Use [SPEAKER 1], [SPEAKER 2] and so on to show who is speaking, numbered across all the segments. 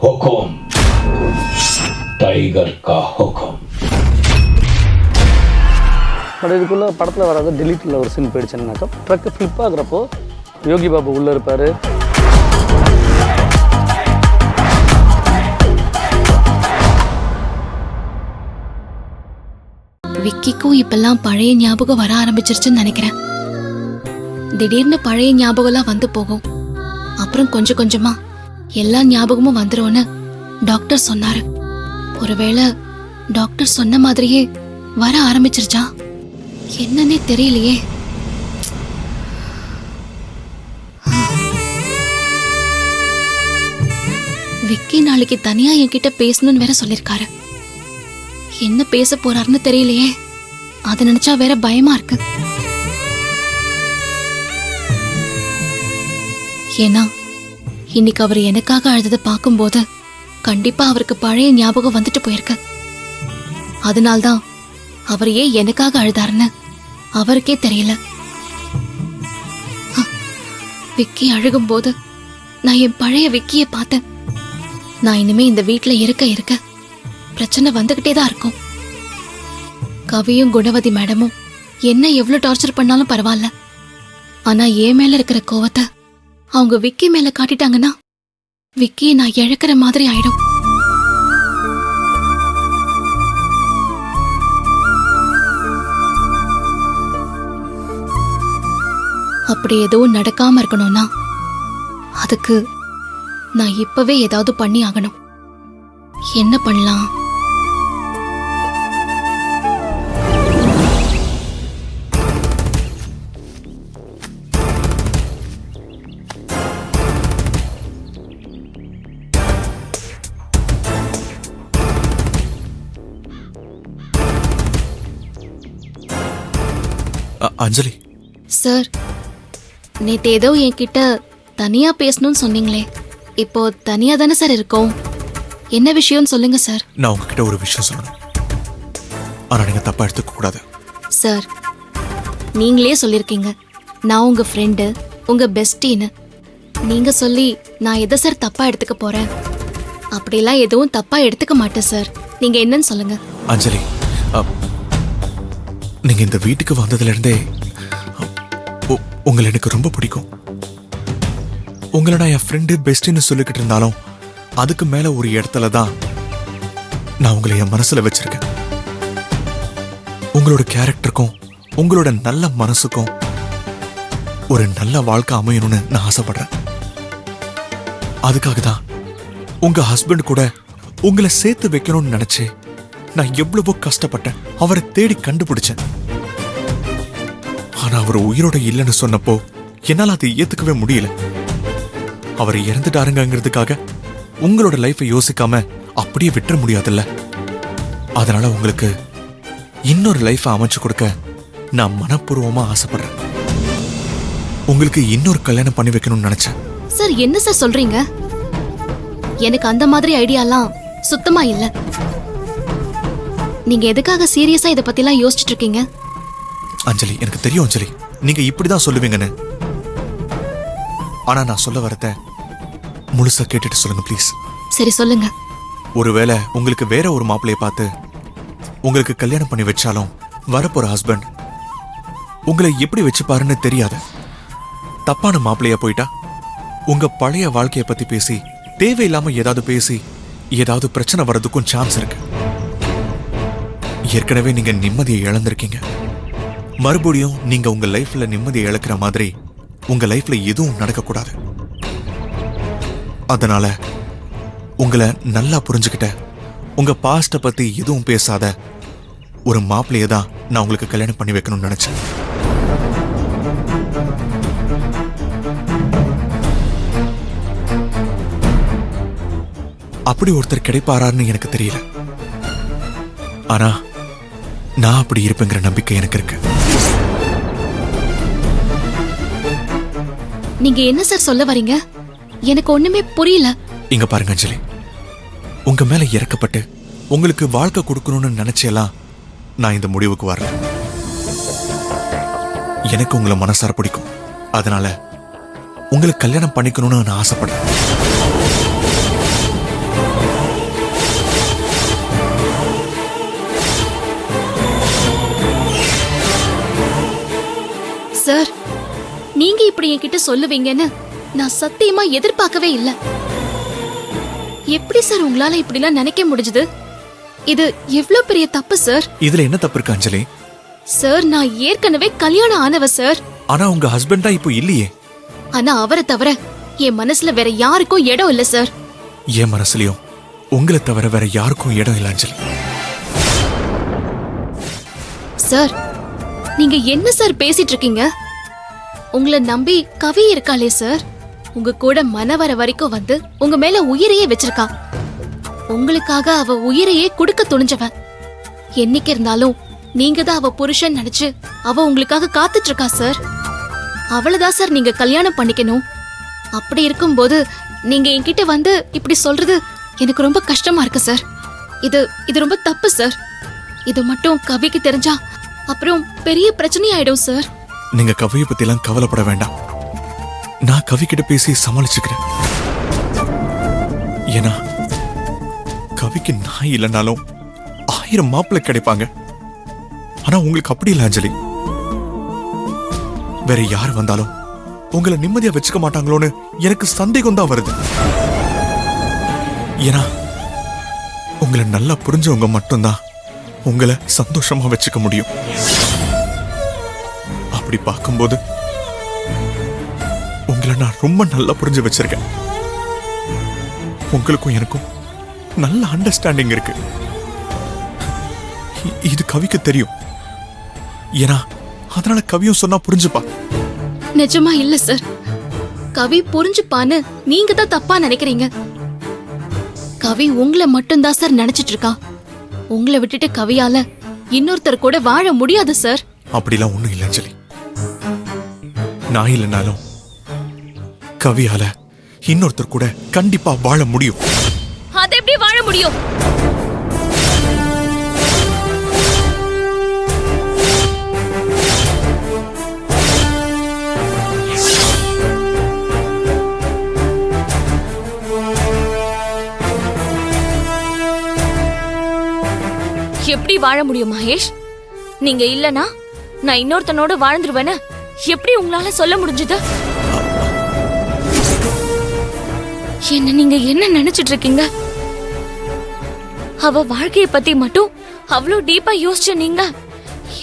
[SPEAKER 1] हुकुम tiger का हुकुम.
[SPEAKER 2] But இதுக்குள்ளே படத்தில் வராது டெலிட்டில் ஒரு scene போயிடுச்சுன்னாக்கா truck flip ஆகுறப்போ Yogi Babu உள்ளே இருப்பார்.
[SPEAKER 3] விக்கிக்கும் இப்பெல்லாம் பழைய ஞாபகம் வர ஆரம்பிச்சிருச்சுன்னு நினைக்கிறேன். திடீர்னு பழைய ஞாபகம்லாம் வந்து போகும். அப்புறம் கொஞ்சம் கொஞ்சமா எல்லா ஞாபகமும் வந்துரும்னு டாக்டர் சொன்னாரு. ஒருவேளை டாக்டர் சொன்ன மாதிரியே வர ஆரம்பிச்சிருச்சா என்னன்னே தெரியலையே. விக்கி நாளைக்கு தனியா என்கிட்ட பேசணும்னு வேற சொல்லிருக்காரு. என்ன பேச போறாருன்னு தெரியலையே. அதை நினைச்சா வேற பயமா இருக்கு. ஏன்னா இன்னைக்கு அவர் எனக்காக அழுததை பார்க்கும்போது கண்டிப்பா அவருக்கு பழைய ஞாபகம் வந்துட்டு போயிருக்கு. அதனால்தான் அவர் ஏன் எனக்காக அழுதாருன்னு அவருக்கே தெரியல. விக்கி அழுகும்போது நான் என் பழைய விக்கிய பார்த்தேன். நான் இனிமே இந்த வீட்டுல இருக்க பிரச்சனை வந்துகிட்டே தான் இருக்கும். கவியும் குணவதி மேடமும் என்ன எவ்வளவு டார்ச்சர் பண்ணாலும் பரவாயில்ல. ஆனா என் மேல இருக்கிற கோவத்தை அவங்க விக்கி மேல காட்டிட்டாங்கன்னா விக்கியை நான் இழக்கிற மாதிரி ஆயிடும். அப்படி எதுவும் நடக்காம இருக்கணும்னா அதுக்கு நான் இப்பவே ஏதாவது பண்ணி ஆகணும். என்ன பண்ணலாம்?
[SPEAKER 4] அஞ்சலி
[SPEAKER 3] சார், நேத்து ஏதோ என்கிட்ட தனியா பேசணும்னு சொன்னீங்களே, இப்போ தனியா தானே சார் இருக்கோம்? என்ன விஷயம்னு சொல்லுங்க சார்.
[SPEAKER 4] நான் உங்ககிட்ட ஒரு விஷயம் சொல்லணும். ஆனா நீங்க தப்பா எடுத்துக்க கூடாது.
[SPEAKER 3] சார், நீங்களே சொல்லிருக்கீங்க நான் உங்க ஃப்ரெண்டு, உங்க பெஸ்டின்னு. நீங்க சொல்லி நான் எதை சார் தப்பா எடுத்துக்க போறேன்? அப்படிலாம் எதுவும் தப்பா எடுத்துக்க மாட்டேன் சார். நீங்க என்னன்னு சொல்லுங்க.
[SPEAKER 4] அஞ்சலி, நீங்க இந்த வீட்டுக்கு வந்ததுல இருந்தே உங்களை எனக்கு ரொம்ப பிடிக்கும். உங்களை நான் என் ஃப்ரெண்டு பெஸ்ட்னு சொல்லிக்கிட்டு இருந்தாலும் அதுக்கு மேல ஒரு இடத்துல தான் நான் உங்களை என் மனசுல வச்சிருக்கேன். உங்களோட கேரக்டருக்கும் உங்களோட நல்ல மனசுக்கும் ஒரு நல்ல வாழ்க்கை அமையணும்னு நான் ஆசைப்படுறேன். அதுக்காக தான் உங்க ஹஸ்பண்ட் கூட உங்களை சேர்த்து வைக்கணும்னு நினைச்சு நான் எவ்வளவோ கஷ்டப்பட்டேன். அவரை தேடி கண்டுபிடிச்சேன். ஆனா அவர் உயிரோட இல்லைன்னு சொன்னப்போ என்னால அதை ஏத்துக்கவே முடியல. அவர் இறந்துட்டாருங்கிறதுக்காக உங்களோட லைஃபை யோசிக்காம அப்படியே விட்டுற முடியாதுல்ல. அதனால உங்களுக்கு இன்னொரு லைஃபை அமைச்சு கொடுக்க நான் மனப்பூர்வமா ஆசைப்படுறேன். உங்களுக்கு இன்னொரு கல்யாணம் பண்ணி வைக்கணும்னு நினைச்சேன்.
[SPEAKER 3] சார், என்ன சார் சொல்றீங்க? எனக்கு அந்த மாதிரி ஐடியாலாம் சுத்தமா இல்ல. நீங்க எதுக்காக சீரியஸா இத பத்திலாம் யோசிச்சுட்டு இருக்கீங்க?
[SPEAKER 4] அஞ்சலி, எனக்கு தெரியும் அஞ்சலி, நீங்க இப்படிதான் சொல்லுவீங்கன்னு. ஆனா நான் சொல்ல வரத முழுசா கேட்டுட்டு சொல்லுங்க ப்ளீஸ்.
[SPEAKER 3] சரி, சொல்லுங்க.
[SPEAKER 4] ஒருவேளை உங்களுக்கு வேற ஒரு மாப்பிள்ளைய பார்த்து உங்களுக்கு கல்யாணம் பண்ணி வச்சாலும் வரப்போற ஹஸ்பண்ட் உங்களை எப்படி வச்சுப்பாருன்னு தெரியாது. தப்பான மாப்பிள்ளையா போயிட்டா உங்க பழைய வாழ்க்கைய பத்தி பேசி தேவையில்லாம ஏதாவது பேசி ஏதாவது பிரச்சனை வர்றதுக்கும் சான்ஸ் இருக்கு. ஏற்கனவே நீங்க நிம்மதியை இழந்திருக்கீங்க. மறுபடியும் நீங்க உங்க லைஃப்ல நிம்மதியை இழக்கிற மாதிரி உங்க லைஃப்ல எதுவும் நடக்கக்கூடாது. அதனால உங்களை நல்லா புரிஞ்சுக்கிட்ட, உங்க பாஸ்ட பத்தி எதுவும் பேசாத ஒரு மாப்பிள்ளைய தான் நான் உங்களுக்கு கல்யாணம் பண்ணி வைக்கணும்னு நினைச்சேன். அப்படி ஒருத்தர் கிடைப்பாரான்னு எனக்கு தெரியல. ஆனா நான் அப்படி இருப்பேங்கிற நம்பிக்கை எனக்கு இருக்கு.
[SPEAKER 3] நீங்க என்ன சார் சொல்ல வரீங்க? எனக்கு ஒண்ணுமே புரியல.
[SPEAKER 4] இங்க பாருங்க அஞ்சலி, உங்க மேல இறக்கப்பட்டு உங்களுக்கு வாழ்க்கை கொடுக்கணும்னு நினைச்சேலாம் நான் இந்த முடிவுக்கு வரல. எனக்கு உங்களை மனசார பிடிக்கும். அதனால உங்களை கல்யாணம் பண்ணிக்கணும்னு நான் ஆசைப்படுறேன்.
[SPEAKER 3] சார், நீங்க இப்படி என்கிட்ட சொல்லுவீங்கன்னு நான் சத்தியமா எதிர்பார்க்கவே இல்ல. எப்படி சார் உங்களால இப்படிலாம் நினைக்க முடிஞ்சது? இது எவ்வளவு பெரிய தப்பு சார்.
[SPEAKER 4] இதுல என்ன தப்பு இருக்கு அஞ்சலி?
[SPEAKER 3] சார், நான் ஏற்கனவே கல்யாணம் ஆனவ சார்.
[SPEAKER 4] ஆனா உங்க ஹஸ்பண்டா இப்போ இல்லையே.
[SPEAKER 3] ஆனா அவரை தவிர என் மனசுல வேற யாருக்கும் இடம் இல்ல சார்.
[SPEAKER 4] என் மனசுலயும் உங்களை தவிர வேற யாருக்கும் இடம் இல்ல அஞ்சலி.
[SPEAKER 3] சார், நீங்க என்ன சார் பேசிட்டு இருக்கீங்க? உங்களை நம்பி கவி இருக்காளே சார், உங்க கூட மனவர வரைக்கும் வந்து உங்க மேல உயிரையே வச்சிருக்கா. உங்களுக்காக அவ உயிரையே கொடுக்க துணிஞ்சவன். என்னைக்கு இருந்தாலும் நீங்க தான் அவ புருஷன் நினைச்சு அவ உங்களுக்காக காத்துட்டு இருக்கா சார். அவளதான் சார் நீங்க கல்யாணம் பண்ணிக்கணும். அப்படி இருக்கும்போது நீங்க என்கிட்ட வந்து இப்படி சொல்றது எனக்கு ரொம்ப கஷ்டமா இருக்கு சார். இது ரொம்ப தப்பு சார். இது மட்டும் கவிக்கு தெரிஞ்சா அப்புறம் பெரிய பிரச்சனை ஆயிடும் சார்.
[SPEAKER 4] நீங்க கவியை பத்தி எல்லாம் கவலைப்பட வேண்டாம். நான் கவி கிட்ட பேசி சமாளிச்சுக்கிறேன். ஏன்னா கவிக்கு நான் இல்லைனாலும் 1000 மாப்பிள்ளை கிடைப்பாங்க. ஆனா உங்களுக்கு அப்படி இல்லை அஞ்சலி. வேற யார் வந்தாலும் உங்களை நிம்மதியா வச்சுக்க மாட்டாங்களோன்னு எனக்கு சந்தேகம் தான் வருது. ஏன்னா உங்களை நல்லா புரிஞ்சவங்க மட்டும்தான் உங்களை சந்தோஷமா வச்சுக்க முடியும். அப்படி பார்க்கும்போது உங்களை நான் ரொம்ப நல்லா புரிஞ்சு வச்சிருக்கேன். உங்களுக்கும் எனக்கும் நல்ல அண்டர்ஸ்டாண்டிங் இருக்கு. இது கவிக்கு தெரியும். ஏன்னா அதனால கவியும் சொன்னா புரிஞ்சுப்பா.
[SPEAKER 3] நிஜமா இல்ல சார். கவி புரிஞ்சுப்பான்னு நீங்க தான் தப்பா நினைக்கிறீங்க. கவி உங்களை மட்டும்தான் சார் நினைச்சிட்டு இருக்கா. உங்களை விட்டுட்டு கவியால இன்னொருத்தர் கூட வாழ முடியாது சார்.
[SPEAKER 4] அப்படிலாம் ஒண்ணும் இல்லை அஞ்சலி. நான் இல்லைனாலும் கவியால இன்னொருத்தர் கூட கண்டிப்பா வாழ முடியும்.
[SPEAKER 3] அது எப்படி வாழ முடியும்? எப்படி வாழ முடியும் மகேஷ்? நீங்க இல்லனா நான் இன்னொருத்தனோட வாழ்ந்துருவேன்னு எப்படி உங்களால சொல்ல முடிஞ்சது? என்ன நீங்க என்ன நினைச்சிட்டு இருக்கீங்க? அவ வாழ்க்கைய பத்தி மட்டும் அவ்வளவு டீப்பா யோசிச்ச நீங்க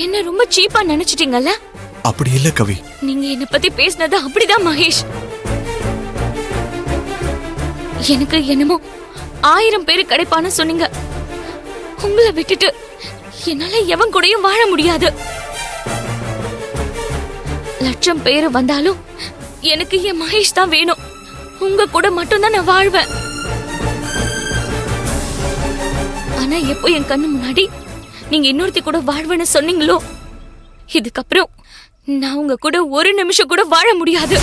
[SPEAKER 3] என்ன ரொம்ப சீப்பா நினைச்சிட்டீங்கல்ல?
[SPEAKER 4] அப்படி இல்ல கவி.
[SPEAKER 3] நீங்க என்ன பத்தி பேசினது அப்படிதான் மகேஷ். எனக்கு என்னமோ 1000 பேரு கிடைப்பான்னு சொன்னீங்க. உங்களை விட்டுட்டு என்னால எவன் கூடயும் வாழ முடியாது. 1,00,000 பேரு வந்தாலும் எனக்கு என் மகேஷ் தான் வேணும். உங்க கூட மட்டும்தான் நான் வாழ்வேன். ஆனா எப்போ என் கண்ணு முன்னாடி நீங்க இன்னொருத்தி கூட வாழ்வேன்னு சொன்னீங்களோ, இதுக்கப்புறம் நான் உங்க கூட ஒரு நிமிஷம் கூட வாழ முடியாது.